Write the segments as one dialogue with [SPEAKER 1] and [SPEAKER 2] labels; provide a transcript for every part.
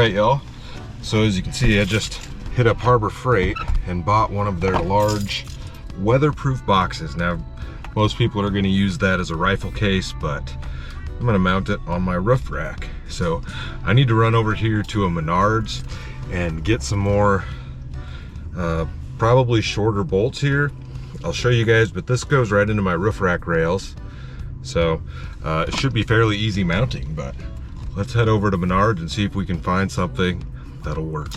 [SPEAKER 1] right, y'all. So as you can see, I just hit up Harbor Freight and bought one of their large weatherproof boxes. Now, most people are gonna use that as a rifle case, but I'm gonna mount it on my roof rack. So I need to run over here to a Menards and get some more, probably shorter bolts here. I'll show you guys, but this goes right into my roof rack rails. So it should be fairly easy mounting, but let's head over to Menards and see if we can find something that'll work.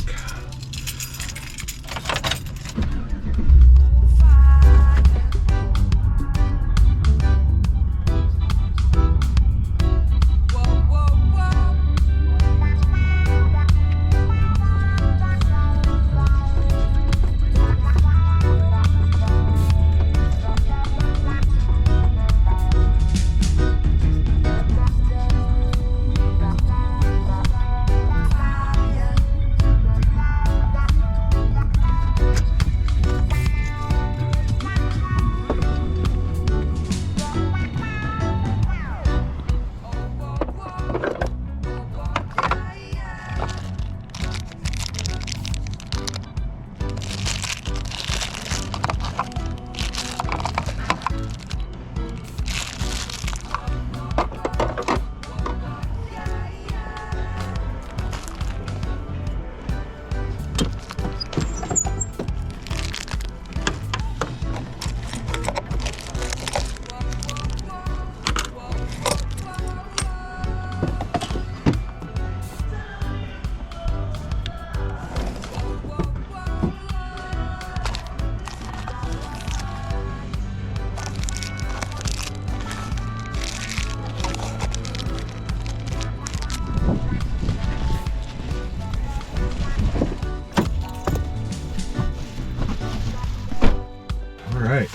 [SPEAKER 1] Alright,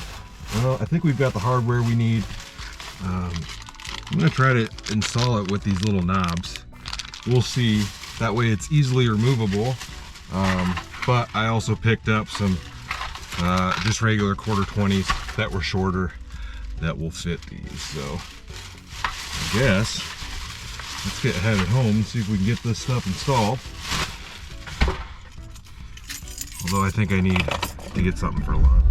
[SPEAKER 1] well, I think we've got the hardware we need. I'm going to try to install it with these little knobs. We'll see. That way it's easily removable. But I also picked up some just regular quarter 20s that were shorter that will fit these. So I guess let's get headed home and see if we can get this stuff installed. Although I think I need to get something for lunch.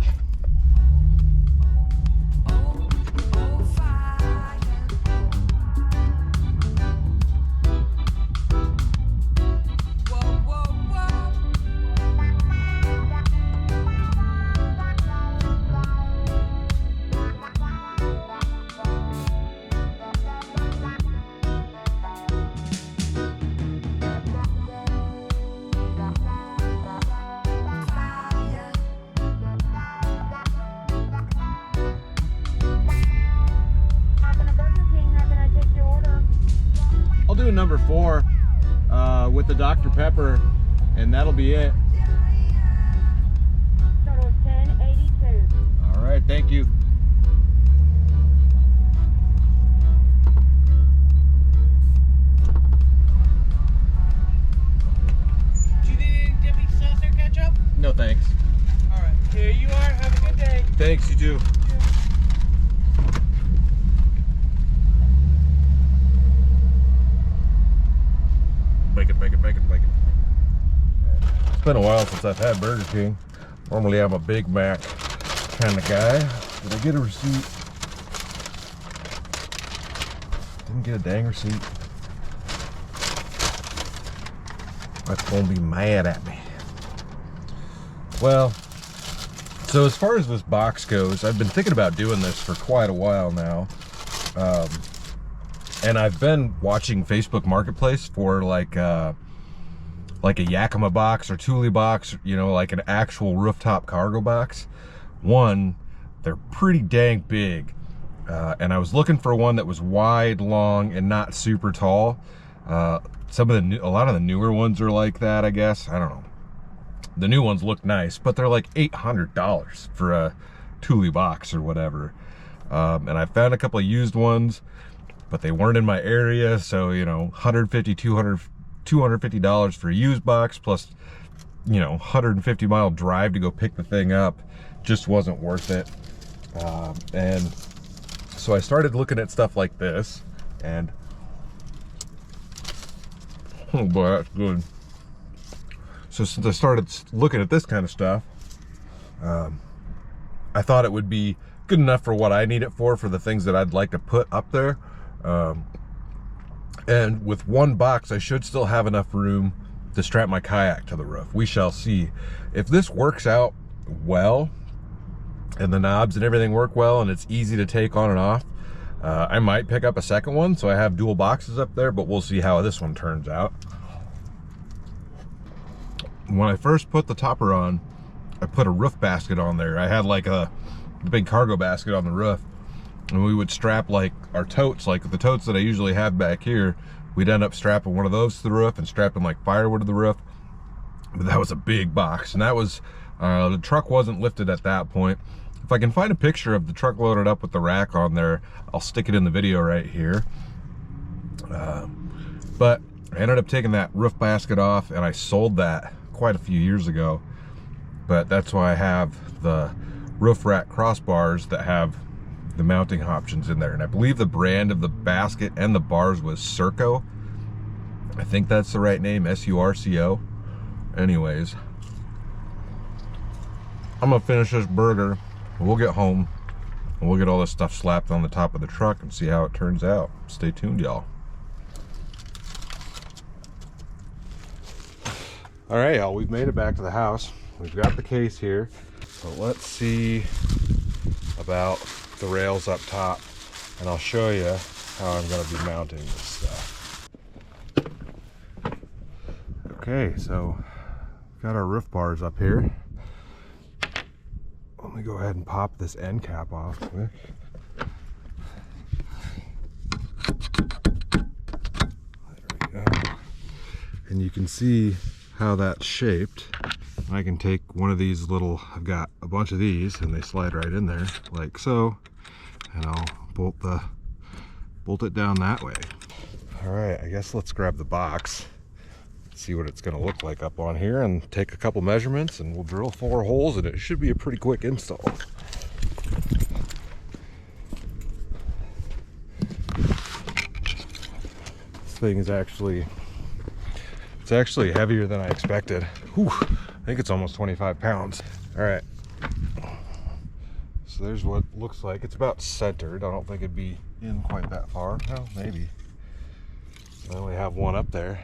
[SPEAKER 1] Do number 4 with the Dr. Pepper, and that'll be it.
[SPEAKER 2] Total 1082.
[SPEAKER 1] All right, thank you.
[SPEAKER 3] Do you need any dipping sauce or ketchup?
[SPEAKER 1] No thanks.
[SPEAKER 3] All right, here you are. Have a good day.
[SPEAKER 1] Thanks, you too. Bacon. It's been a while since I've had Burger King. Normally I'm a Big Mac kind of guy. Did I get a receipt? Didn't get a dang receipt. That's gonna be mad at me. Well, so as far as this box goes, I've been thinking about doing this for quite a while now. And I've been watching Facebook Marketplace for like a Yakima box or Thule box, you know, like an actual rooftop cargo box. One, they're pretty dang big. And I was looking for one that was wide, long, and not super tall. A lot of the newer ones are like that, I guess. I don't know. The new ones look nice, but they're like $800 for a Thule box or whatever. And I found a couple of used ones, but they weren't in my area. So, you know, $150, $250 for a used box plus, you know, 150-mile drive to go pick the thing up just wasn't worth it. And so I started looking at stuff like this, and oh boy, that's good. So since I started looking at this kind of stuff, I thought it would be good enough for what I need it for the things that I'd like to put up there. And with one box, I should still have enough room to strap my kayak to the roof. We shall see. If this works out well, and the knobs and everything work well, and it's easy to take on and off, I might pick up a second one, so I have dual boxes up there, but we'll see how this one turns out. When I first put the topper on, I put a roof basket on there. I had like a big cargo basket on the roof, and we would strap like our totes, like the totes that I usually have back here. We'd end up strapping one of those to the roof and strapping like firewood to the roof. But that was a big box, and that was, the truck wasn't lifted at that point. If I can find a picture of the truck loaded up with the rack on there, I'll stick it in the video right here. But I ended up taking that roof basket off, and I sold that quite a few years ago. But that's why I have the roof rack crossbars that have the mounting options in there. And I believe the brand of the basket and the bars was Surco. I think that's the right name, S-U-R-C-O. Anyways, I'm gonna finish this burger. We'll get home and we'll get all this stuff slapped on the top of the truck and see how it turns out. Stay tuned, y'all. All right, y'all, we've made it back to the house. We've got the case here. So let's see about the rails up top, and I'll show you how I'm gonna be mounting this stuff. Okay, so we've got our roof bars up here. Let me go ahead and pop this end cap off quick. There we go. And you can see how that's shaped. I can take one of these little, I've got a bunch of these, and they slide right in there like so, and I'll bolt it down that way. All right, I guess let's grab the box, see what it's going to look like up on here, and take a couple measurements, and we'll drill 4 holes, and it should be a pretty quick install. This thing is actually, it's actually heavier than I expected. Whew, I think it's almost 25 pounds. All right, so there's what it looks like. It's about centered. I don't think it'd be in quite that far. Well, maybe. I only have one up there.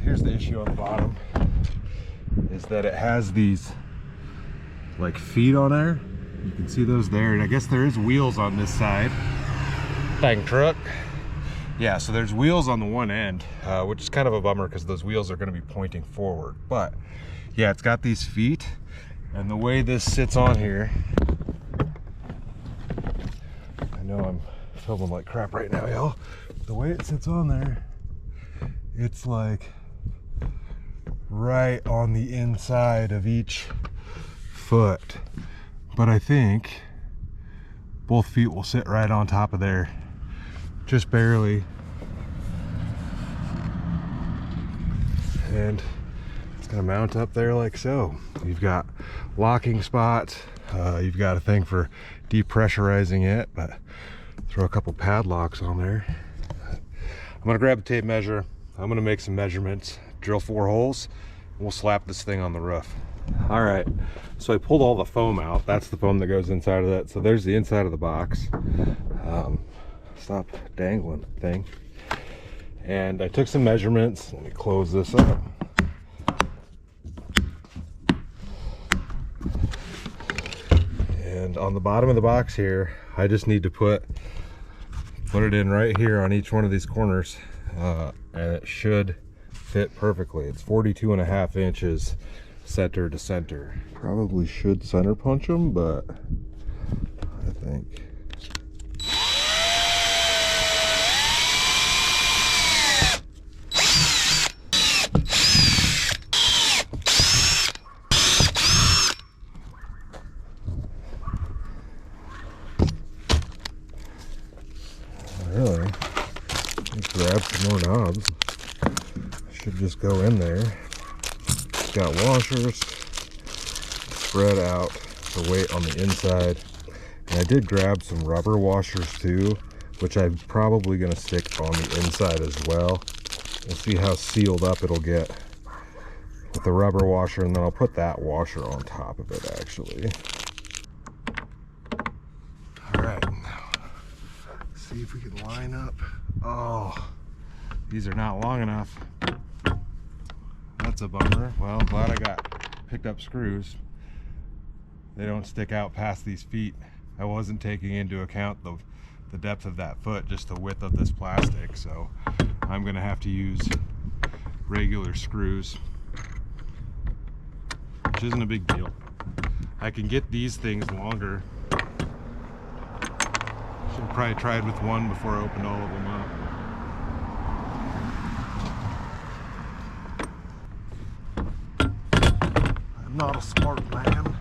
[SPEAKER 1] Here's the issue on the bottom, is that it has these like feet on there. You can see those there, and I guess there is wheels on this side. Dang truck. Yeah, so there's wheels on the one end, which is kind of a bummer because those wheels are going to be pointing forward. But yeah, it's got these feet, and the way this sits on here, I know I'm filming like crap right now, y'all. The way it sits on there, it's like right on the inside of each foot. But I think both feet will sit right on top of there, just barely. And it's gonna mount up there like so. You've got locking spots, you've got a thing for depressurizing it, but throw a couple padlocks on there. I'm gonna grab a tape measure, I'm gonna make some measurements, drill 4 holes, and we'll slap this thing on the roof. All right, so I pulled all the foam out. That's the foam that goes inside of that. So there's the inside of the box. Stop dangling thing. And I took some measurements. Let me close this up. And on the bottom of the box here, I just need to put it in right here on each one of these corners, and it should fit perfectly. It's 42.5 inches center to center. Probably should center punch them, but I think really, let's grab some more knobs. Should just go in there. It's got washers, spread out the weight on the inside, and I did grab some rubber washers too, which I'm probably going to stick on the inside as well. We'll see how sealed up it'll get with the rubber washer, and then I'll put that washer on top of it actually. All right, now let's see if we can line up. Oh, these are not long enough. That's a bummer. Well, I'm glad I picked up screws. They don't stick out past these feet. I wasn't taking into account the depth of that foot, just the width of this plastic, so I'm gonna have to use regular screws, which isn't a big deal. I can get these things longer. Should have probably tried with one before I opened all of them up. I'm not a smart man.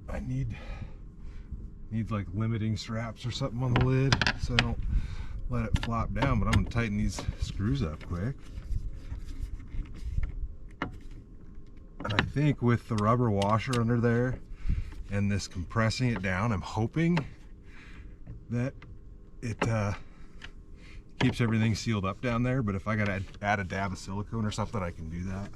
[SPEAKER 1] I need like limiting straps or something on the lid so I don't let it flop down, but I'm gonna tighten these screws up quick. And I think with the rubber washer under there and this compressing it down, I'm hoping that it keeps everything sealed up down there. But if I gotta add a dab of silicone or something, I can do that.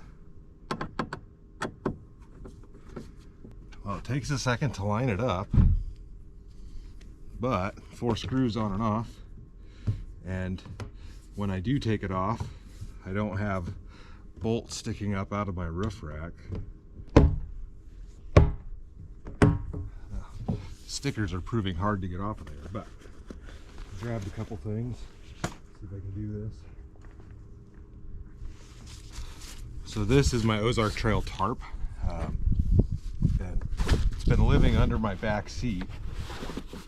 [SPEAKER 1] Well, it takes a second to line it up, but 4 screws on and off. And when I do take it off, I don't have bolts sticking up out of my roof rack. Stickers are proving hard to get off of there, but I grabbed a couple things. See if I can do this. So this is my Ozark Trail tarp. And it's been living under my back seat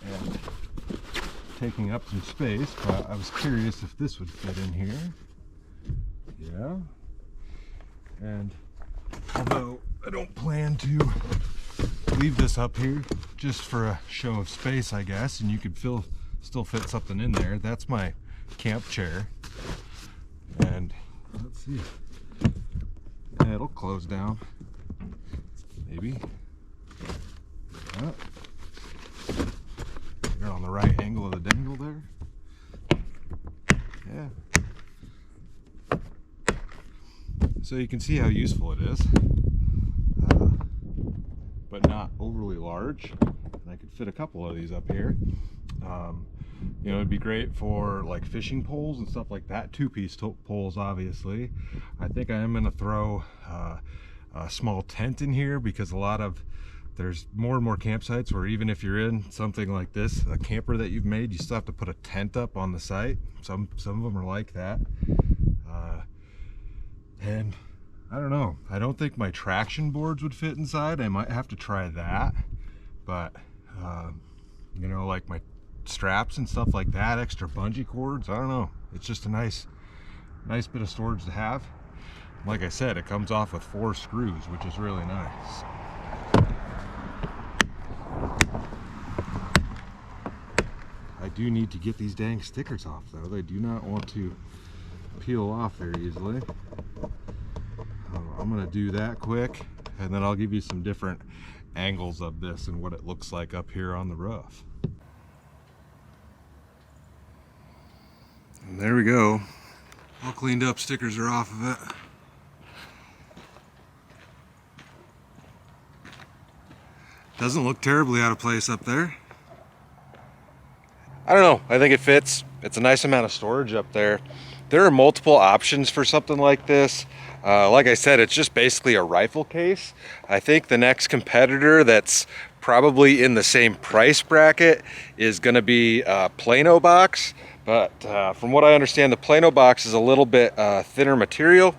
[SPEAKER 1] and taking up some space, but I was curious if this would fit in here. Yeah. And although I don't plan to leave this up here just for a show of space, I guess, and you could still fit something in there. That's my camp chair. And let's see. Yeah, it'll close down. Maybe. Oh. You're on the right angle of the dangle there. Yeah. So you can see how useful it is, but not overly large. And I could fit a couple of these up here. You know, it'd be great for like fishing poles and stuff like that. 2-piece poles, obviously. I think I am going to throw a small tent in here, because there's more and more campsites where even if you're in something like this, a camper that you've made, you still have to put a tent up on the site. Some of them are like that. And I don't know, I don't think my traction boards would fit inside. I might have to try that, but you know, like my straps and stuff like that, extra bungee cords, I don't know, it's just a nice bit of storage to have. Like I said, it comes off with 4 screws, which is really nice. I do need to get these dang stickers off though. They do not want to peel off very easily. I'm gonna do that quick, and then I'll give you some different angles of this and what it looks like up here on the roof. And there we go. All cleaned up, stickers are off of it. Doesn't look terribly out of place up there. I don't know, I think it fits. It's a nice amount of storage up there. There are multiple options for something like this. Like I said, it's just basically a rifle case. I think the next competitor that's probably in the same price bracket is going to be Plano box. But from what I understand, the Plano box is a little bit thinner material.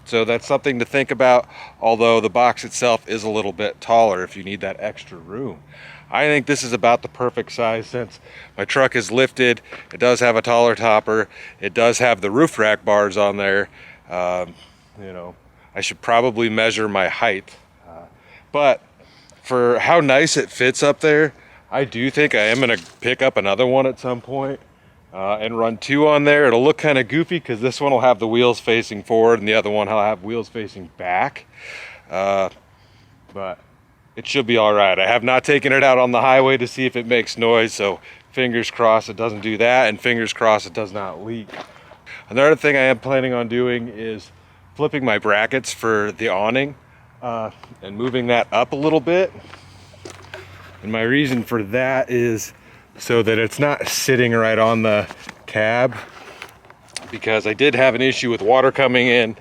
[SPEAKER 1] So that's something to think about, although the box itself is a little bit taller if you need that extra room. I think this is about the perfect size since my truck is lifted. It does have a taller topper. It does have the roof rack bars on there. You know, I should probably measure my height. But for how nice it fits up there, I do think I am going to pick up another one at some point and run 2 on there. It'll look kind of goofy because this one will have the wheels facing forward and the other one will have wheels facing back. But it should be all right. I have not taken it out on the highway to see if it makes noise, so fingers crossed it doesn't do that, and fingers crossed it does not leak. Another thing I am planning on doing is flipping my brackets for the awning and moving that up a little bit. And my reason for that is so that it's not sitting right on the cab, because I did have an issue with water coming in.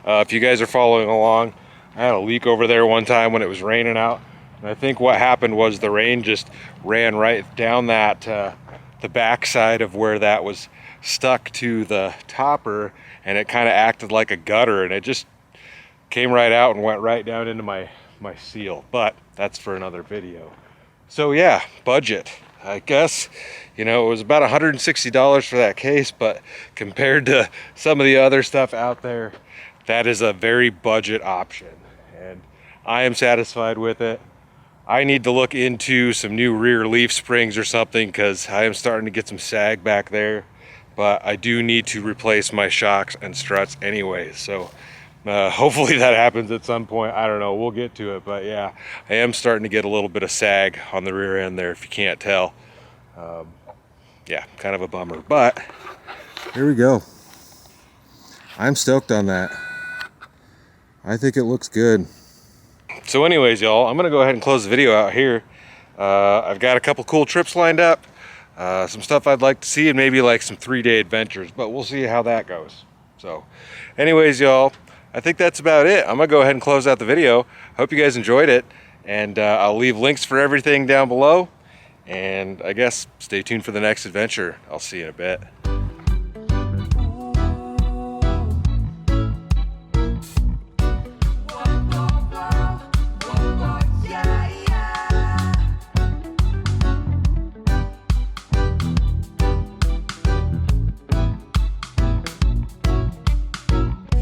[SPEAKER 1] If you guys are following along, I had a leak over there one time when it was raining out. And I think what happened was the rain just ran right down that, the back side of where that was stuck to the topper, and it kind of acted like a gutter, and it just came right out and went right down into my seal. But that's for another video. So yeah, budget. I guess, you know, it was about $160 for that case, but compared to some of the other stuff out there, that is a very budget option, and I am satisfied with it. I need to look into some new rear leaf springs or something, because I am starting to get some sag back there, but I do need to replace my shocks and struts anyway, so hopefully that happens at some point. I don't know, we'll get to it, but yeah, I am starting to get a little bit of sag on the rear end there, if you can't tell. Yeah, kind of a bummer, but here we go. I'm stoked on that. I think it looks good. So anyways, y'all, I'm gonna go ahead and close the video out here. I've got a couple cool trips lined up, some stuff I'd like to see, and maybe like some 3-day adventures, but we'll see how that goes. So anyways, y'all, I think that's about it. I'm gonna go ahead and close out the video. Hope you guys enjoyed it, and I'll leave links for everything down below, and I guess stay tuned for the next adventure. I'll see you in a bit.